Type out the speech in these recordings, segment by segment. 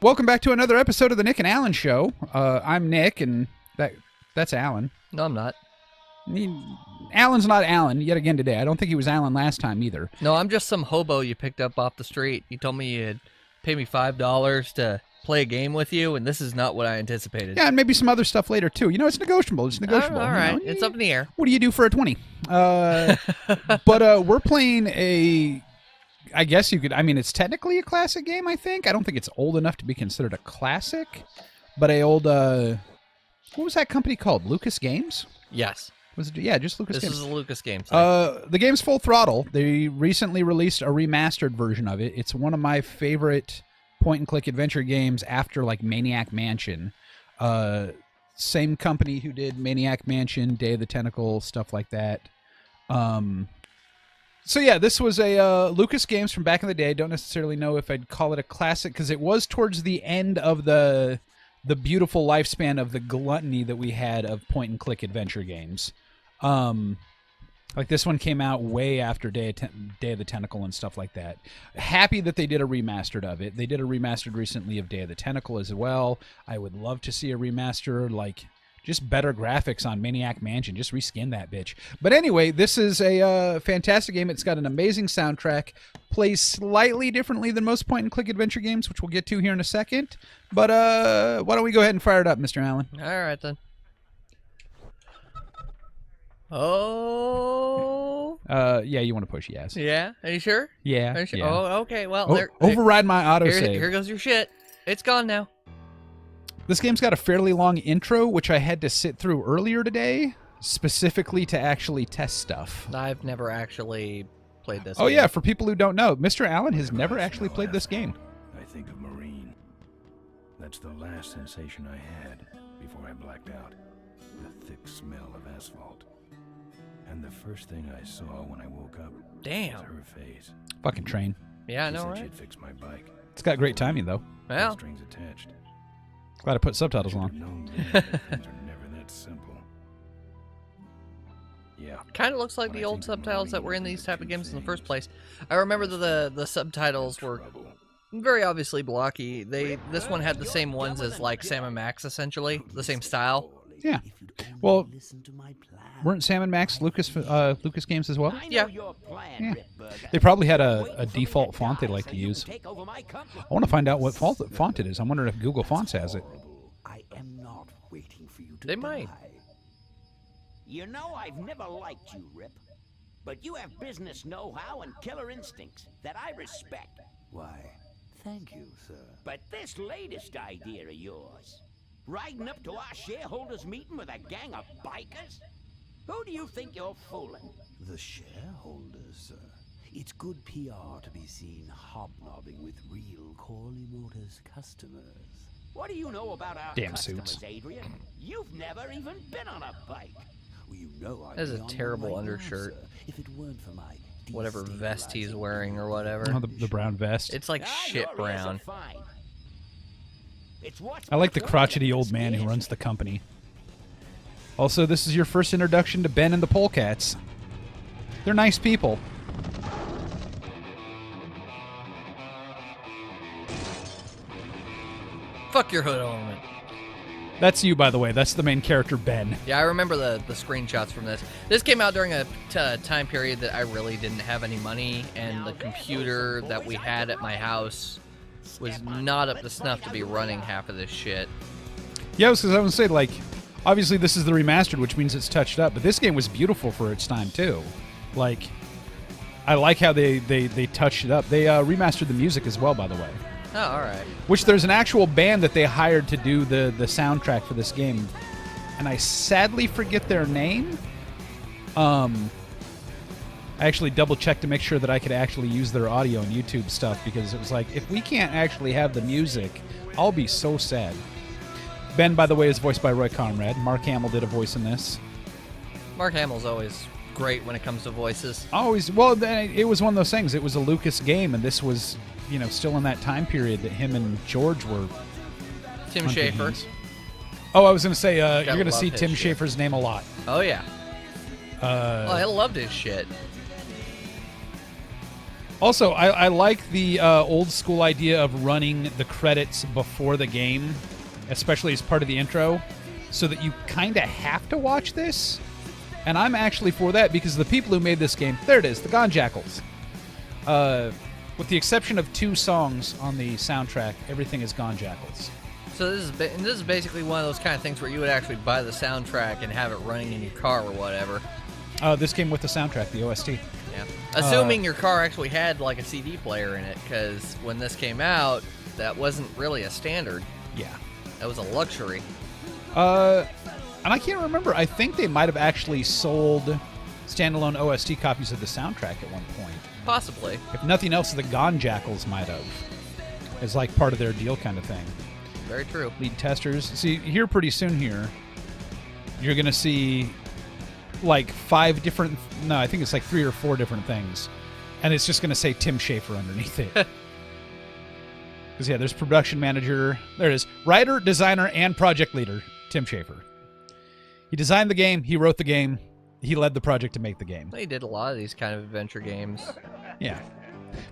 Welcome back to another episode of the Nick and Alan Show. I'm Nick, and that's Alan. No, I'm not. Alan's not Alan yet again today. I don't think he was Alan last time either. No, I'm just some hobo you picked up off the street. You told me you'd pay me $5 to play a game with you, and this is not what I anticipated. Yeah, and maybe some other stuff later, too. You know, it's negotiable. It's negotiable. All right. You know? It's up in the air. What do you do for a 20? But we're playing a... I guess you could... I mean, it's technically a classic game, I think. I don't think it's old enough to be considered a classic. But a old... what was that company called? Lucas Games? Yes. Was it? Yeah, just Lucas Games. This is a Lucas Games. The game's full throttle. They recently released a remastered version of it. It's one of my favorite point-and-click adventure games after, like, Maniac Mansion. Same company who did Maniac Mansion, Day of the Tentacle, stuff like that. So yeah, this was a Lucas Games from back in the day. I don't necessarily know if I'd call it a classic because it was towards the end of the beautiful lifespan of the gluttony that we had of point-and-click adventure games. Like this one came out way after Day of the Tentacle and stuff like that. Happy that they did a remastered of it. They did a remastered recently of Day of the Tentacle as well. I would love to see a remaster, like just better graphics on Maniac Mansion. Just reskin that bitch. But anyway, this is a fantastic game. It's got an amazing soundtrack. Plays slightly differently than most point-and-click adventure games, which we'll get to here in a second. But why don't we go ahead and fire it up, Mr. Allen? All right, then. Oh. Yeah, you want to push yes. Yeah? Are you sure? Yeah. Are you sure? Yeah. Oh, okay. Well, override my autosave. Here goes your shit. It's gone now. This game's got a fairly long intro, which I had to sit through earlier today, specifically to actually test stuff. I've never actually played this. Oh, yeah, for people who don't know, Mr. Allen has never actually played this game. I think of Marine. That's the last sensation I had before I blacked out. The thick smell of asphalt. And the first thing I saw when I woke up was her face. Fucking train. Yeah, I know, She said right? she'd fix my bike. It's got great timing, though. Well. Strings attached. Glad I put subtitles on. Known then that things are never that simple. Yeah. Kind of looks like the old subtitles that were in these type of games in the first place. I remember that the subtitles were very obviously blocky. This one had the same ones as like Sam and Max, essentially, the same style. Yeah. Well, weren't Sam and Max Lucas Games as well? Yeah. Yeah. They probably had a default font they like to use. I want to find out what font it is. I'm wondering if Google Fonts has it. I am not waiting for you to They might. You know, I've never liked you, Rip. But you have business know-how and killer instincts that I respect. Why, thank you, sir. But this latest idea of yours, riding up to our shareholders' meeting with a gang of bikers? Who do you think you're fooling? The shareholders, sir. It's good PR to be seen hobnobbing with real Corley Motors customers. What do you know about our Damn customers, suits. Adrian? You've never even been on a bike. Well, you know That is a terrible undershirt. If it weren't for my Whatever vest he's wearing or whatever. Oh, the brown vest. It's like shit your ears brown. are fine. It's what's I like the before crotchety you old man who scares runs me. the company. Also, this is your first introduction to Ben and the Polecats. They're nice people. Fuck your hood ornament. That's you, by the way. That's the main character, Ben. Yeah, I remember the screenshots from this. This came out during a time period that I really didn't have any money, and the computer that we had at my house was not up to snuff to be running half of this shit. Yeah, because I was going to say, like, obviously this is the remastered, which means it's touched up, but this game was beautiful for its time, too. Like, I like how they touched it up. They remastered the music as well, by the way. Oh, all right. Which there's an actual band that they hired to do the soundtrack for this game, and I sadly forget their name. I actually double-checked to make sure that I could actually use their audio and YouTube stuff, because it was like, if we can't actually have the music, I'll be so sad. Ben, by the way, is voiced by Roy Conrad. Mark Hamill did a voice in this. Mark Hamill's always great when it comes to voices. Always. Well, it was one of those things. It was a Lucas game, and this was, you know, still in that time period that him and George were. Tim on big Schafer. games. Oh, I was going to say, you're going to love see his Tim shit. Schafer's name a lot. Oh, yeah. I loved his shit. Also, I like the old school idea of running the credits before the game, especially as part of the intro, so that you kind of have to watch this. And I'm actually for that because the people who made this game, there it is, the Gone Jackals. With the exception of 2 songs on the soundtrack, everything is Gone Jackals. So this is basically one of those kind of things where you would actually buy the soundtrack and have it running in your car or whatever. This came with the soundtrack, the OST. Yeah. Assuming your car actually had like a CD player in it, because when this came out, that wasn't really a standard. Yeah. That was a luxury. And I can't remember. I think they might have actually sold standalone OST copies of the soundtrack at one point. Possibly. If nothing else, the Gone Jackals might have. As like part of their deal kind of thing. Very true. Lead testers. See, here pretty soon here, you're going to see like 5 different... No, I think it's like 3 or 4 different things. And it's just going to say Tim Schafer underneath it. Because, yeah, there's production manager. There it is. Writer, designer, and project leader, Tim Schafer. He designed the game. He wrote the game. He led the project to make the game. He did a lot of these kind of adventure games. Yeah.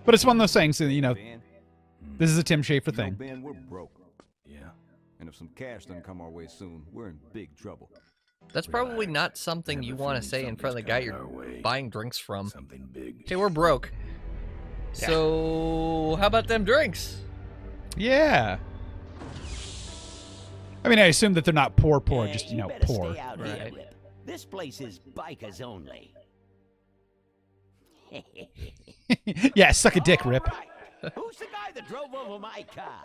But it's one of those things, you know, this is a Tim Schafer thing. Ben, we're broke. Yeah. And if some cash doesn't come our way soon, we're in big trouble. That's probably not something you want to say in front of the guy you're buying drinks from. Something big. Hey, we're broke. Yeah. So, how about them drinks? Yeah. I mean, I assume that they're not poor, just, you know, better poor. Stay out here, Right. Rip. This place is bikers only. Yeah, suck a dick, Rip. All right. Who's the guy that drove over my car?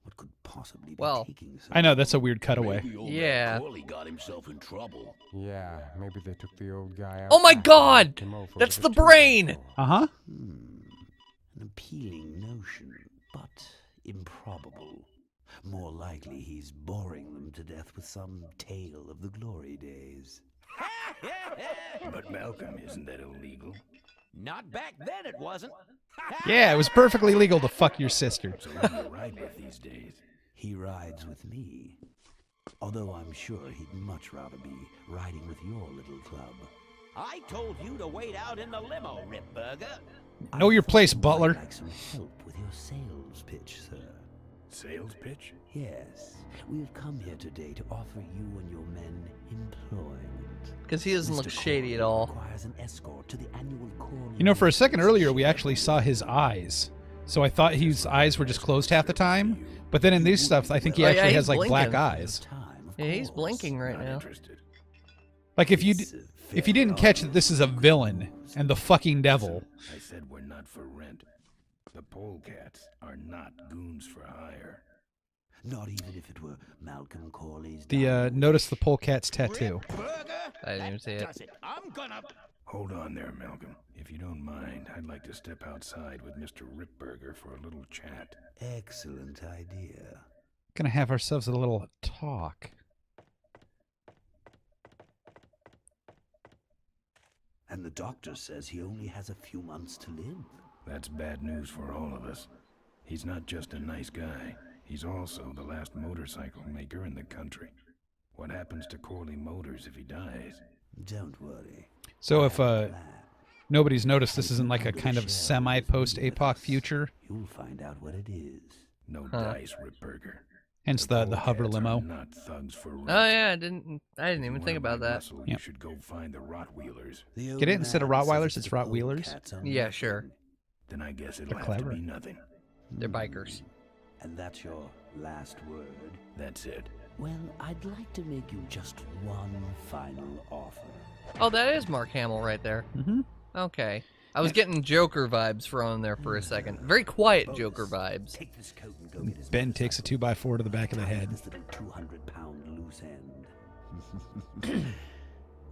What could possibly be Well, taking so I know, that's a weird cutaway. Maybe old Yeah. Corley got himself in trouble. Yeah, maybe they took the old guy out. Oh my back and God! knocked him over That's with a the brain! chainsaw. Uh-huh. An appealing notion, but improbable. More likely he's boring them to death with some tale of the glory days. But Malcolm, isn't that illegal? Not back then, it wasn't. Yeah, it was perfectly legal to fuck your sister. So who do you ride with these days? He rides with me. Although I'm sure he'd much rather be riding with your little club. I told you to wait out in the limo, Ripburger. Know your place, I'd Butler. like some help with your sales pitch, sir. Sales pitch? Yes, we have come here today to offer you and your men employment. Because he doesn't Mr. look shady at Corley all. requires an escort to the annual Corley You know, for a second Motors earlier, we show. actually saw his eyes. So I thought his eyes were just closed half the time. But then in these stuff, I think he Oh, yeah, actually he's has, like, black blinking. eyes. Time, of Yeah, he's course. blinking right Not now. interested. Like, if you It's, if you didn't catch that this is a villain and the fucking devil. I said we're not for rent. The polecats are not goons for hire. Not even if it were Malcolm Corley's. Notice the polecat's tattoo. Ripburger? I didn't even see it. Does it? I'm gonna... Hold on there, Malcolm. If you don't mind, I'd like to step outside with Mr. Ripburger for a little chat. Excellent idea. Gonna have ourselves a little talk. And the doctor says he only has a few months to live. That's bad news for all of us. He's not just a nice guy. He's also the last motorcycle maker in the country. What happens to Corley Motors if he dies? Don't worry. So if Plan. nobody's noticed, this isn't like a kind of semi-post-APOC future. You'll find out what it is. No dice, Ripburger. Hence the hover Polecats are limo. not thugs for rent. Oh yeah, I didn't If even you think wanna about ride that. muscle, Yep. You should go find the Rottweilers. The old Get it? Instead of man says Rottweilers, that it's the Rottweilers? polecats are Yeah, sure. nothing. Then I guess it'll They're have clever. to be nothing. They're bikers. And that's your last word? That's it. Well, I'd like to make you just one final offer. Oh, that is Mark Hamill right there. Mm-hmm. Okay. I was getting Joker vibes from him there for a second. Very quiet Joker vibes. Take this coat and go get his Ben takes a 2x4 to the back of the head. This little 200-pound loose end.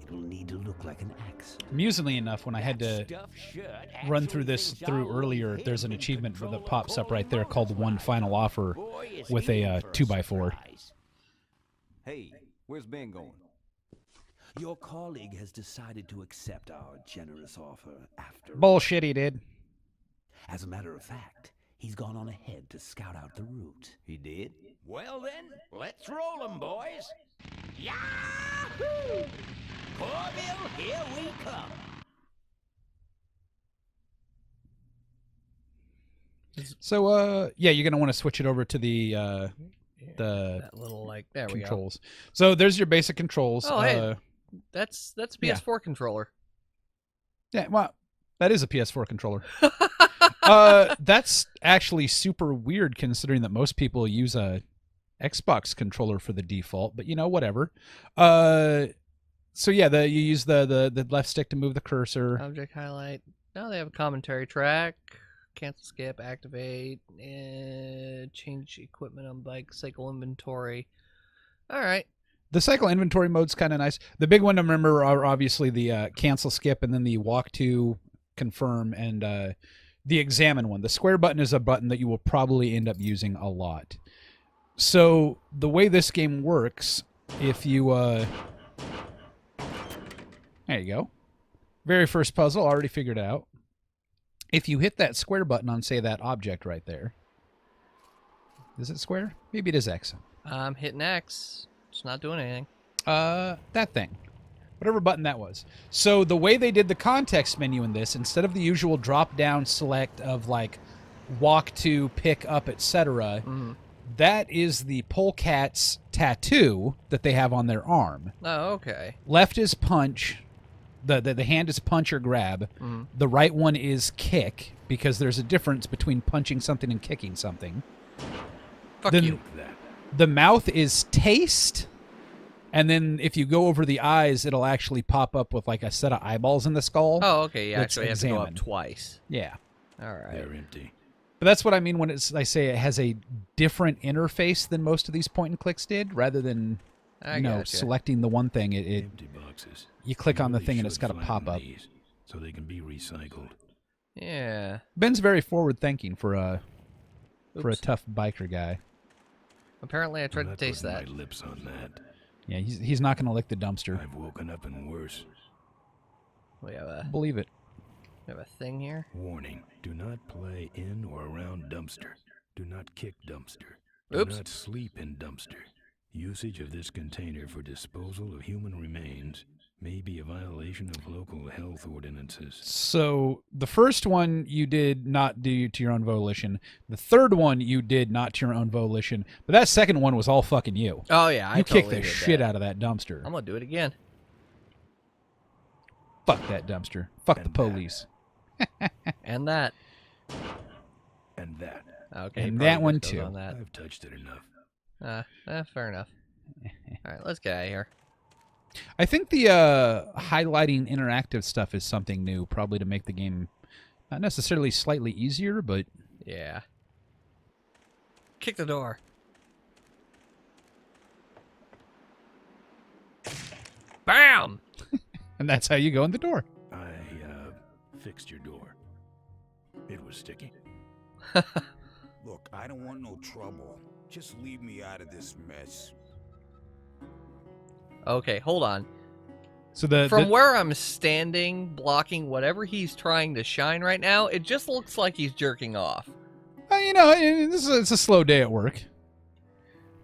It will need to look like an axe. Amusingly enough, when I had to Stuffed shirt run actually through this thinks through I'll earlier, leave there's an him in achievement control that of pops up Corley right there called Motors. One Final Offer Boy, is with he a in for 2x4. surprise. Hey, where's Ben going? Your colleague has decided to accept our generous offer after all. Bullshit, he did. As a matter of fact, he's gone on ahead to scout out the route. He did? Well then, let's roll 'em, boys. Yahoo! Orville, here we come. So, yeah, you're gonna want to switch it over to the That little like there controls. So there's your basic controls. Oh, hey. That's PS4 controller. Yeah, well, that is a PS4 controller. That's actually super weird considering that most people use a Xbox controller for the default, but whatever. So yeah, you use the left stick to move the cursor. Object highlight. Now they have a commentary track. Cancel, skip, activate, change equipment on bike, cycle inventory. All right. The cycle inventory mode's kind of nice. The big one to remember are obviously the cancel, skip, and then the walk to, confirm, and the examine one. The square button is a button that you will probably end up using a lot. So the way this game works, if you... there you go. Very first puzzle, already figured it out. If you hit that square button on, say, that object right there. Is it square? Maybe it is X. I'm hitting X. It's not doing anything. That thing. Whatever button that was. So the way they did the context menu in this, instead of the usual drop-down select of, like, walk to, pick up, etc., that is the polecat's tattoo that they have on their arm. Oh, okay. Left is punch. The hand is punch or grab. The right one is kick, because there's a difference between punching something and kicking something. Fuck you. The mouth is taste, and then if you go over the eyes, it'll actually pop up with like a set of eyeballs in the skull. Oh, okay. Yeah, Let's actually, you have to go up examine. twice. Yeah. All right. They're empty. But that's what I mean when I say it has a different interface than most of these point and clicks did, rather than selecting the one thing. Empty boxes. You click on the really thing and it's should got to flatten pop up. these so they can be recycled. Yeah. Ben's very forward thinking for a Oops. tough biker guy. Apparently, I tried I'm to not taste putting that. my lips on that. Yeah, he's not going to lick the dumpster. I've woken up and worse. We have a Believe it. thing here. Warning: do not play in or around dumpster. Do not kick dumpster. Oops. Do not sleep in dumpster. Usage of this container for disposal of human remains may be a violation of local health ordinances. So the first one you did not do to your own volition. The third one you did not to your own volition. But that second one was all fucking you. Oh yeah, I You totally kicked the did shit that. out of that dumpster. I'm gonna do it again. Fuck that dumpster. Fuck the And that. police. And that. And that. Okay. And probably that one, just goes too. On that. I've touched it enough. Fair enough. All right, let's get out of here. I think the highlighting interactive stuff is something new, probably to make the game not necessarily slightly easier, but Yeah. Kick the door. Bam! and that's how you go in the door. I fixed your door. It was sticky. Look, I don't want no trouble. Just leave me out of this mess. Okay, hold on. So the From where I'm standing, blocking whatever he's trying to shine right now, it just looks like he's jerking off. it's a slow day at work.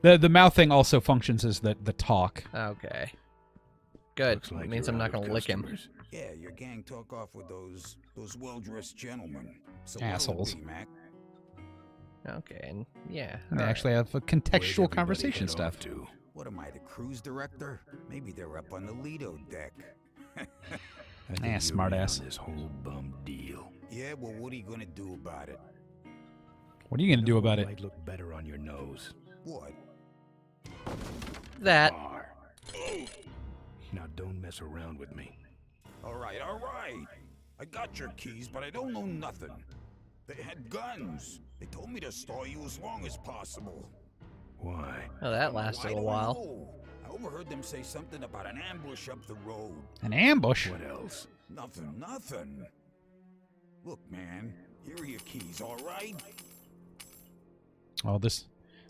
The mouth thing also functions as the talk. Okay. Good. Looks like It means you're I'm not out of going to lick him. customers. Yeah, your gang took off with those well-dressed gentlemen. So Assholes. what'll it be, Mac? Okay, and yeah. And they all right. actually have a Where'd contextual everybody conversation head stuff. off to? What am I, the cruise director? Maybe they're up on the Lido deck. I think you're smartass. in on this whole bum deal. Yeah, well, what are you gonna do about it? What are you going to do about it? Might look better on your nose. What? That. Arr. Now don't mess around with me. All right. I got your keys, but I don't know nothing. They had guns. They told me to stall you as long as possible. Why? Oh, that lasted I a don't while. know. I overheard them say something about an ambush up the road. An ambush? What else? Nothing. Look, man, here are your keys, all right? Well,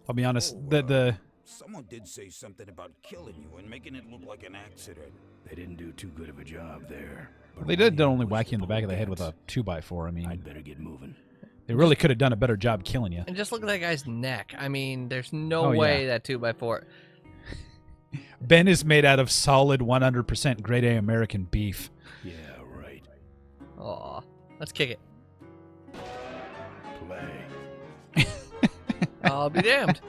I'll be honest, Oh, the Someone did say something about killing you and making it look like an accident. They didn't do too good of a job there. But they did Ryan only was whack you in the back of the head with bullets. a 2x4. I mean, I'd better get moving. they really could have done a better job killing you. And just look at that guy's neck. I mean, there's no Oh, yeah. way that 2x4. Ben is made out of solid 100% grade A American beef. Yeah, right. Aw. Let's kick it. Play. I'll be damned.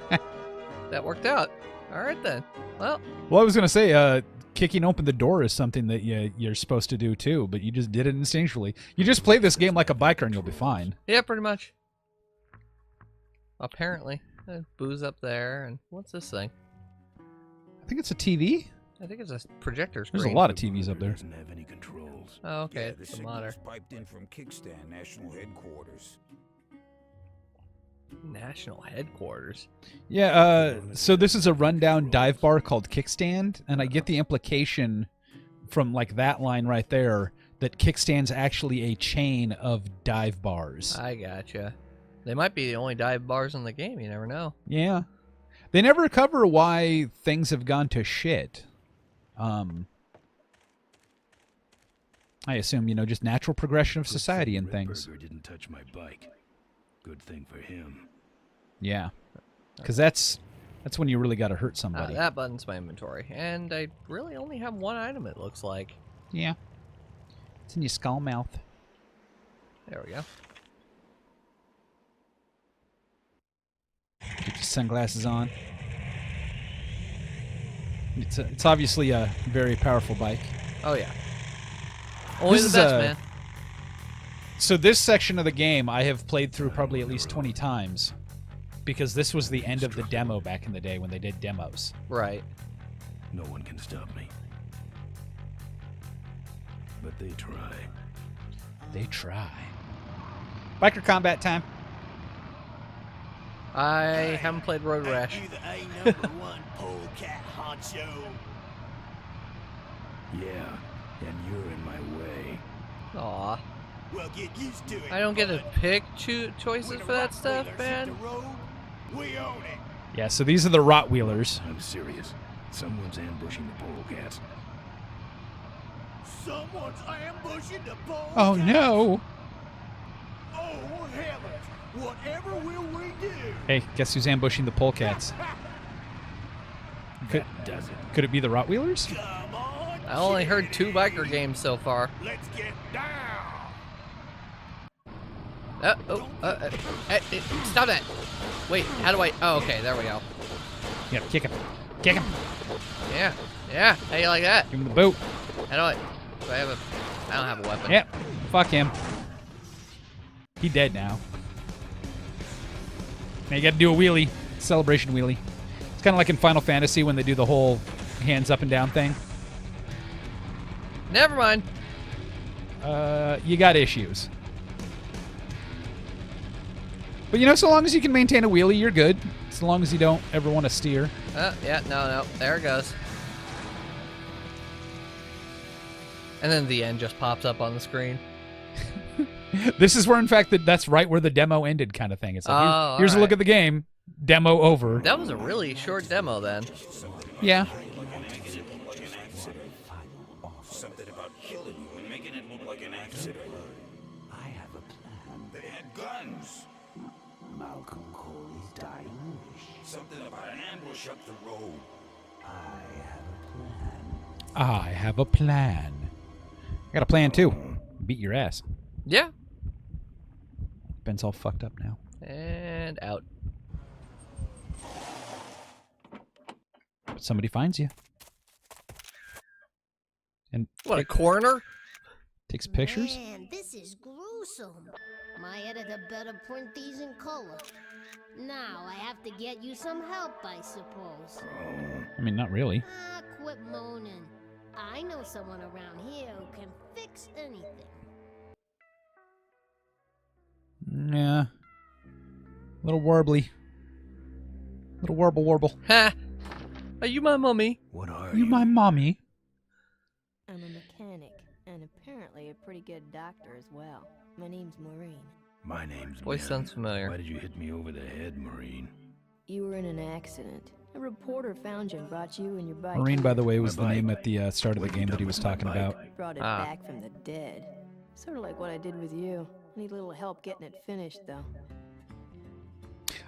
That worked out. All right, then. Well, Well, I was going to say, kicking open the door is something that you're supposed to do too, but you just did it instinctually. You just play this game like a biker and you'll be fine. yeah, pretty much. Apparently. Booze up there, and what's this thing? I think it's a TV. I think it's a projector screen. There's a lot of TVs up there. Doesn't have any controls. Oh, okay. Yeah, the It's a monitor. signal's piped in from Kickstand National Headquarters. National headquarters. Yeah, so this is a rundown dive bar called Kickstand, and I get the implication from like that line right there that Kickstand's actually a chain of dive bars. I gotcha. They might be the only dive bars in the game. You never know. Yeah. They never cover why things have gone to shit. I assume, just natural progression of society and things. Redburger didn't touch my bike. Good thing for him. Yeah. Because that's when you really got to hurt somebody. That button's my inventory. And I really only have one item, it looks like. Yeah. It's in your skull mouth. There we go. Get your sunglasses on. It's obviously a very powerful bike. Oh, yeah. Only This the is best, a- man. So this section of the game I have played through probably at least 20 times because this was the end of the demo back in the day when they did demos. Right. No one can stop me. But they try. They try. Biker combat time. I haven't played Road Rash. You the A #1 polecat honcho. Yeah, and you're in my way. Aw. Well, get used to it. I don't get to pick choices When the for that stuff, Rottweilers hit man. the road, we own it. Yeah, so these are the Rottweilers. I'm serious. Someone's ambushing the polecats. Someone's ambushing the polecat. Oh no! Oh, heavens. Whatever will we do? Hey, guess who's ambushing the polecats? Could, Does it? could it be the Rottweilers? Come on. I only heard 2 biker games so far. Let's get down. Stop that. Wait, how do I... Oh, okay, there we go. You gotta kick him. Kick him. Yeah, yeah. How you like that? Give him the boot. How do I... Do I have a... I don't have a weapon. Yep. Fuck him. He dead now. Now you gotta do a wheelie. Celebration wheelie. It's kind of like in Final Fantasy when they do the whole hands up and down thing. Never mind. You got issues. But so long as you can maintain a wheelie, you're good. So long as you don't ever want to steer. Yeah, no. There it goes. And then the end just pops up on the screen. This is where, in fact, that's right where the demo ended kind of thing. It's like, Oh, here's a look alright. at the game. Demo over. That was a really short demo then. Yeah. Something about killing you and making it look like an accident. I have a plan. They had guns. Malcolm Corey's dying wish. Something about an ambush up the road. I have a plan. I have a plan. I got a plan too. Beat your ass. Yeah. Ben's all fucked up now. And out. But somebody finds you. And What, a coroner? takes pictures. Man, this is gruesome. My editor better print these in color. Now I have to get you some help, I suppose. I mean, not really. Ah, quit moaning. I know someone around here who can fix anything. Yeah. Little warbly. Little warble. Ha! Are you my mummy? What are You my mommy. I'm a mechanic, and apparently a pretty good doctor as well. My name's Maureen. My name's Voice Ben. sounds familiar. Why did you hit me over the head, Marine? You were in an accident. A reporter found you and brought you and your bike. Marine, by the way, was My the name bike. at the start of the What game you that he done was with my talking bike? about. Brought it Ah. back from the dead. Sort of like what I did with you. Need a little help getting it finished, though.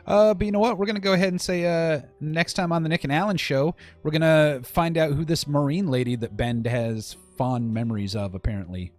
But you know what? We're going to go ahead and say next time on the Nick and Alan show, we're going to find out who this Marine lady that Ben has fond memories of, apparently.